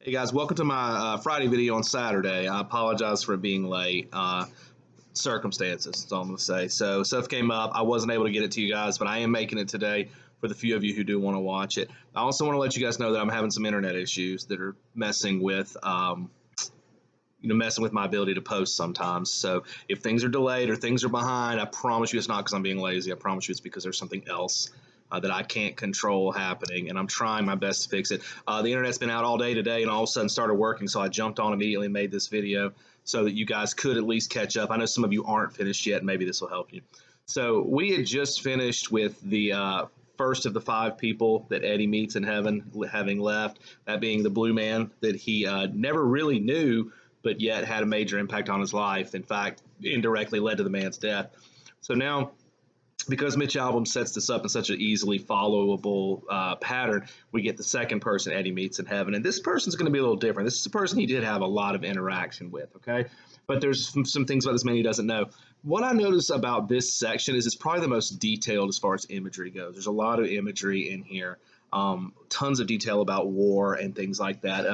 Hey guys, welcome to my Friday video on Saturday. I apologize for it being late. Circumstances, that's all I'm going to say. So stuff came up. I wasn't able to get it to you guys, but I am making it today for the few of you who do want to watch it. I also want to let you guys know that I'm having some internet issues that are messing with, messing with my ability to post sometimes. So if things are delayed or things are behind, I promise you it's not because I'm being lazy. I promise you it's because there's something else that I can't control happening, and I'm trying my best to fix it. The internet's been out all day today, and all of a sudden started working, so I jumped on immediately and made this video so that you guys could at least catch up. I know some of you aren't finished yet, and maybe this will help you. So we had just finished with the first of the 5 people that Eddie meets in heaven, having left, that being the blue man that he never really knew, but yet had a major impact on his life. In fact, indirectly led to the man's death. So now, because Mitch Albom sets this up in such an easily followable pattern, we get the second person Eddie meets in heaven. And this person's going to be a little different. This is a person he did have a lot of interaction with, okay? But there's some things about this man he doesn't know. What I notice about this section is it's probably the most detailed as far as imagery goes. There's a lot of imagery in here, tons of detail about war and things like that.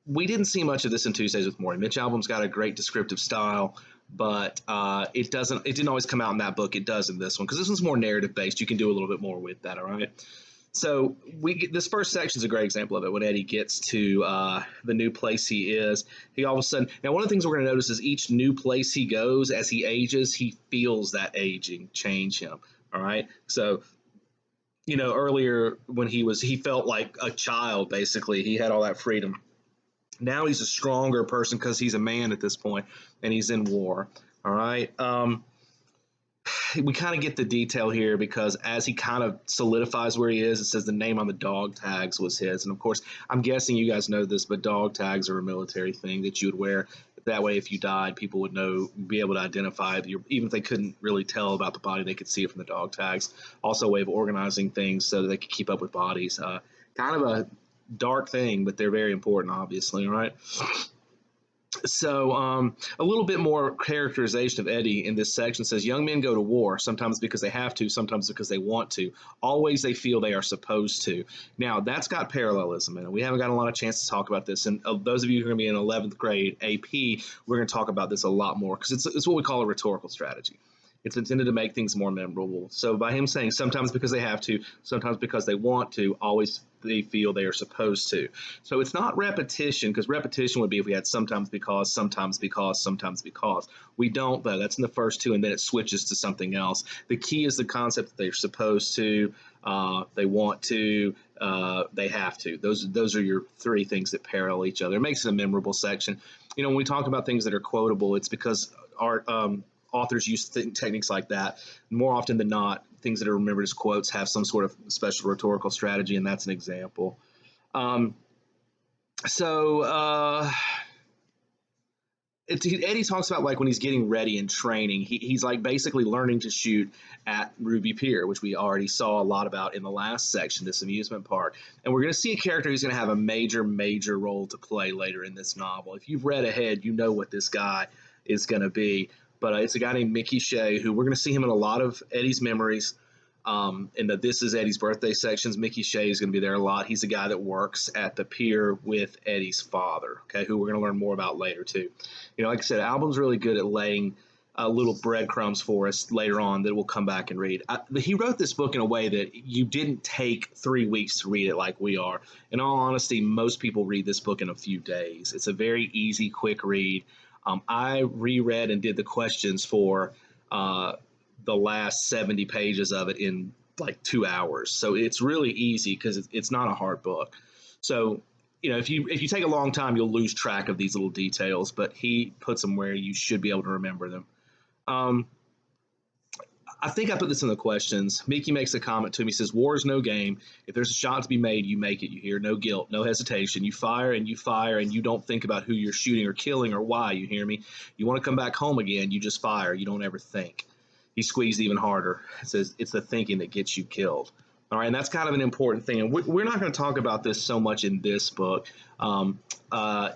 We didn't see much of this in Tuesdays with Morty. Mitch Albom's got a great descriptive style, but it didn't always come out in that book. It does in this one, because this one's more narrative based. You can do a little bit more with that, all right? So this first section is a great example of it. When Eddie gets to the new place he is, he all of a sudden, now one of the things we're going to notice is each new place he goes, as he ages, he feels that aging change him, all right? So earlier when he felt like a child, basically. He had all that freedom. Now he's a stronger person because he's a man at this point, and he's in war. All right. We kind of get the detail here because as he kind of solidifies where he is, it says the name on the dog tags was his. And of course, I'm guessing you guys know this, but dog tags are a military thing that you would wear. That way, if you died, people would be able to identify you. Even if they couldn't really tell about the body, they could see it from the dog tags. Also, a way of organizing things so that they could keep up with bodies. Kind of a dark thing, but they're very important, obviously, right? So a little bit more characterization of Eddie in this section says, young men go to war, sometimes because they have to, sometimes because they want to. Always they feel they are supposed to. Now, that's got parallelism in it. We haven't got a lot of chance to talk about this. And those of you who are going to be in 11th grade AP, we're going to talk about this a lot more because it's what we call a rhetorical strategy. It's intended to make things more memorable. So by him saying sometimes because they have to, sometimes because they want to, always they feel they are supposed to. So it's not repetition, because repetition would be if we had sometimes because, sometimes because, sometimes because. We don't, though. That's in the first 2, and then it switches to something else. The key is the concept that they're supposed to, they want to, they have to. Those are your 3 things that parallel each other. It makes it a memorable section. When we talk about things that are quotable, it's because authors use techniques like that. More often than not, things that are remembered as quotes have some sort of special rhetorical strategy, and that's an example. Eddie talks about, like, when he's getting ready and training, he's like basically learning to shoot at Ruby Pier, which we already saw a lot about in the last section, this amusement park. And we're going to see a character who's going to have a major, major role to play later in this novel. If you've read ahead, you know what this guy is going to be. But it's a guy named Mickey Shea, who we're going to see him in a lot of Eddie's memories. In the This Is Eddie's Birthday sections, Mickey Shea is going to be there a lot. He's a guy that works at the pier with Eddie's father, okay, who we're going to learn more about later, too. Like I said, Albom's really good at laying little breadcrumbs for us later on that we'll come back and read. He wrote this book in a way that you didn't take 3 weeks to read it like we are. In all honesty, most people read this book in a few days. It's a very easy, quick read. I reread and did the questions for the last 70 pages of it in like 2 hours. So it's really easy because it's not a hard book. So, if you take a long time, you'll lose track of these little details, but he puts them where you should be able to remember them. I think I put this in the questions. Mickey makes a comment to him. He says, war is no game. If there's a shot to be made, you make it. You hear no guilt, no hesitation. You fire, and you don't think about who you're shooting or killing or why. You hear me? You want to come back home again, you just fire. You don't ever think. He squeezed even harder. It says, it's the thinking that gets you killed. All right, and that's kind of an important thing. And we're not going to talk about this so much in this book.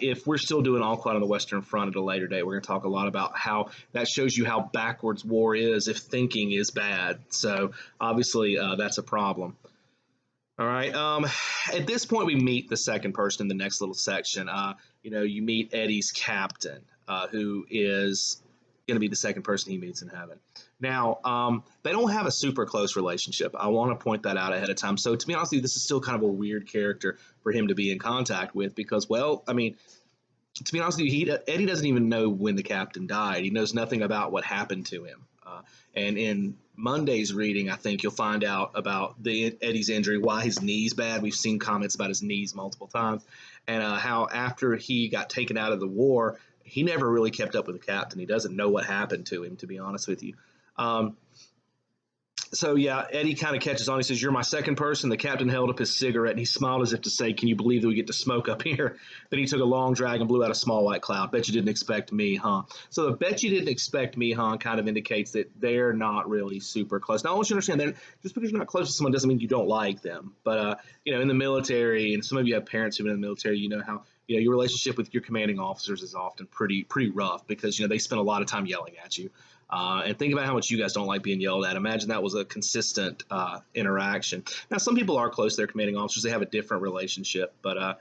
If we're still doing All Quiet on the Western Front at a later date, we're going to talk a lot about how that shows you how backwards war is if thinking is bad. So obviously that's a problem. All right. At this point, we meet the second person in the next little section. You meet Eddie's captain, who is going to be the second person he meets in heaven. Now, they don't have a super close relationship. I want to point that out ahead of time. So, to be honest with you, this is still kind of a weird character for him to be in contact with because, well, I mean, to be honest with you, Eddie doesn't even know when the captain died. He knows nothing about what happened to him. And in Monday's reading, I think you'll find out about Eddie's injury, why his knee's bad. We've seen comments about his knees multiple times, and how after he got taken out of the war, he never really kept up with the captain. He doesn't know what happened to him, to be honest with you. Um, so yeah, Eddie kind of catches on. He says, "You're my second person." The captain held up his cigarette and he smiled as if to say, "Can you believe that we get to smoke up here?" Then he took a long drag and blew out a small white cloud. "Bet you didn't expect me, huh?" So the "bet you didn't expect me, huh" kind of indicates that they're not really super close. Now I want you to understand that just because you're not close to someone doesn't mean you don't like them. But in the military, and some of you have parents who've been in the military, you know how your relationship with your commanding officers is often pretty rough because they spend a lot of time yelling at you. And think about how much you guys don't like being yelled at. Imagine that was a consistent interaction. Now, some people are close to their commanding officers; they have a different relationship. But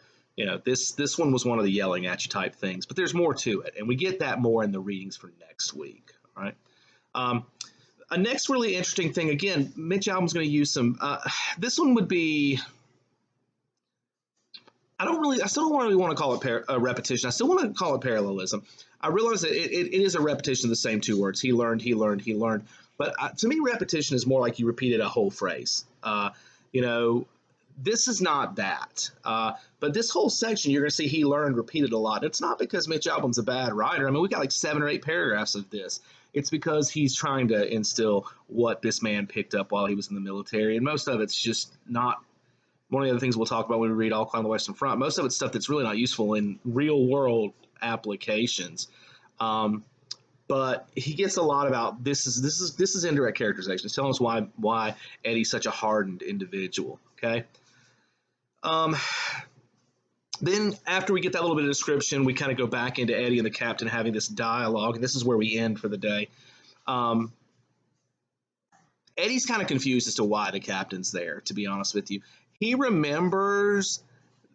this one was one of the yelling at you type things. But there's more to it, and we get that more in the readings for next week. All right. A next really interesting thing. Again, Mitch Albom's going to use some. This one would be. I still don't really want to call it a repetition. I still want to call it parallelism. I realize that it is a repetition of the same two words. He learned, he learned, he learned. But to me, repetition is more like you repeated a whole phrase. You know, this is not that. But this whole section, you're going to see he learned repeated a lot. It's not because Mitch Albom's a bad writer. I mean, we got like 7 or 8 paragraphs of this. It's because he's trying to instill what this man picked up while he was in the military. And most of it's just not one of the other things we'll talk about when we read All Climb the Western Front. Most of it's stuff that's really not useful in real world applications. But he gets a lot about this is indirect characterization. It's telling us why Eddie's such a hardened individual. Okay. Then after we get that little bit of description, we kind of go back into Eddie and the captain having this dialogue, and this is where we end for the day. Eddie's kind of confused as to why the captain's there, to be honest with you. He remembers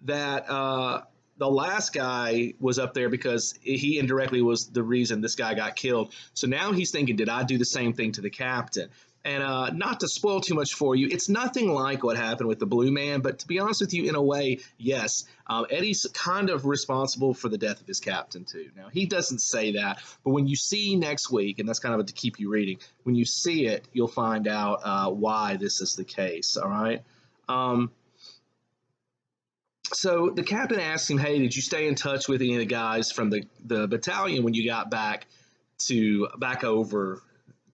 that the last guy was up there because he indirectly was the reason this guy got killed. So now he's thinking, did I do the same thing to the captain? And not to spoil too much for you, it's nothing like what happened with the Blue Man, but to be honest with you, in a way, yes. Eddie's kind of responsible for the death of his captain, too. Now, he doesn't say that, but when you see next week, and that's kind of to keep you reading, when you see it, you'll find out why this is the case, all right? So the captain asks him, "Hey, did you stay in touch with any of the guys from the battalion when you got back over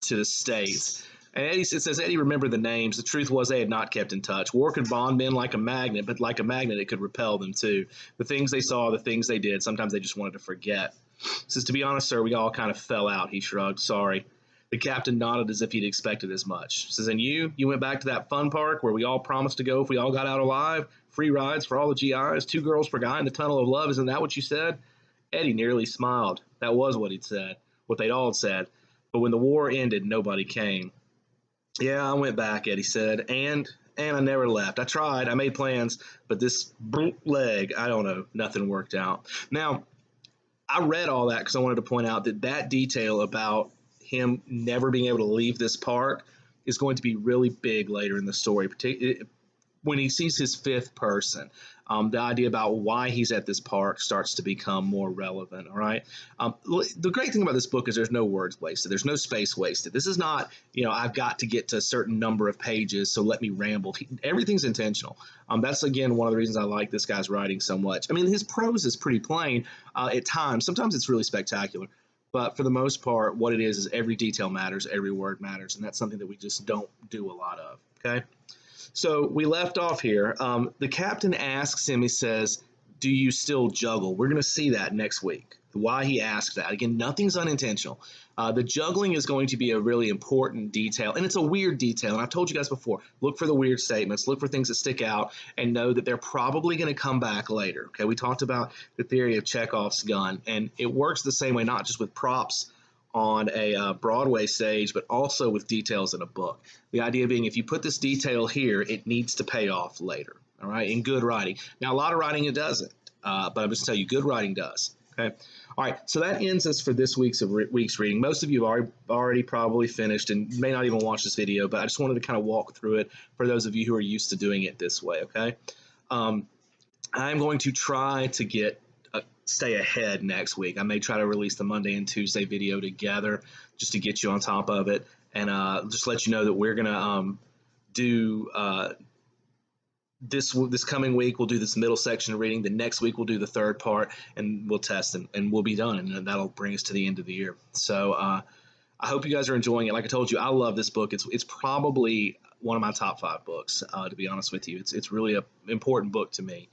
to the States?" And Eddie says, Eddie remembered the names. The truth was they had not kept in touch. War could bond men like a magnet, but like a magnet, it could repel them too. The things they saw, the things they did, sometimes they just wanted to forget. He says, "To be honest, sir, we all kind of fell out." He shrugged. "Sorry." The captain nodded as if he'd expected as much. He says, "And you went back to that fun park where we all promised to go if we all got out alive? Free rides for all the GIs, 2 girls per guy in the tunnel of love. Isn't that what you said?" Eddie nearly smiled. That was what he'd said, what they'd all said. But when the war ended, nobody came. "Yeah, I went back," Eddie said, and I never left. I tried. I made plans, but this leg, I don't know, nothing worked out. Now, I read all that because I wanted to point out that detail about him never being able to leave this park is going to be really big later in the story, when he sees his 5th person. The idea about why he's at this park starts to become more relevant, all right? The great thing about this book is there's no words wasted. There's no space wasted. This is not, I've got to get to a certain number of pages, so let me ramble. Everything's intentional. That's, again, one of the reasons I like this guy's writing so much. I mean, his prose is pretty plain at times. Sometimes it's really spectacular. But for the most part, what it is every detail matters, every word matters, and that's something that we just don't do a lot of, okay? So we left off here. The captain asks him, he says, "Do you still juggle?" We're going to see that next week, why he asked that. Again, nothing's unintentional. The juggling is going to be a really important detail, and it's a weird detail. And I've told you guys before, look for the weird statements, look for things that stick out, and know that they're probably going to come back later. Okay, we talked about the theory of Chekhov's gun, and it works the same way, not just with props on a Broadway stage, but also with details in a book. The idea being, if you put this detail here, it needs to pay off later. All right, in good writing. Now, a lot of writing it doesn't, but I'm just telling you, good writing does. Okay. All right. So that ends us for this week's reading. Most of you have already probably finished and may not even watch this video, but I just wanted to kind of walk through it for those of you who are used to doing it this way. Okay. I'm going to try to stay ahead next week. I may try to release the Monday and Tuesday video together just to get you on top of it, and just let you know that we're gonna do this coming week. We'll do this middle section of reading. The next week we'll do the third part, and we'll test, and we'll be done, and that'll bring us to the end of the year. So I hope you guys are enjoying it. Like I told you, I love this book. It's probably one of my top 5 books, to be honest with you. It's really an important book to me.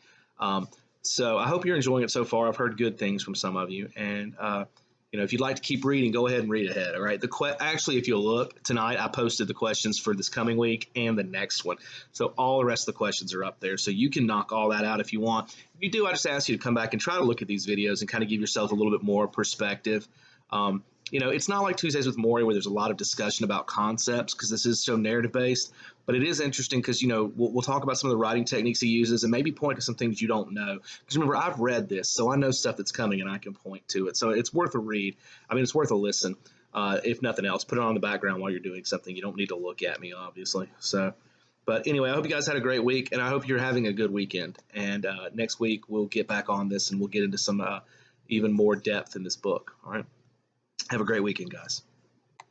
So I hope you're enjoying it so far. I've heard good things from some of you, and if you'd like to keep reading, go ahead and read ahead. All right. Actually, if you'll look tonight, I posted the questions for this coming week and the next one. So all the rest of the questions are up there. So you can knock all that out if you want. If you do, I just ask you to come back and try to look at these videos and kind of give yourself a little bit more perspective. It's not like Tuesdays with Morrie where there's a lot of discussion about concepts, because this is so narrative based, but it is interesting because, we'll talk about some of the writing techniques he uses and maybe point to some things you don't know. Because remember, I've read this, so I know stuff that's coming and I can point to it. So it's worth a read. I mean, it's worth a listen. If nothing else, put it on the background while you're doing something. You don't need to look at me, obviously. But anyway, I hope you guys had a great week, and I hope you're having a good weekend. And next week we'll get back on this and we'll get into some even more depth in this book. All right. Have a great weekend, guys.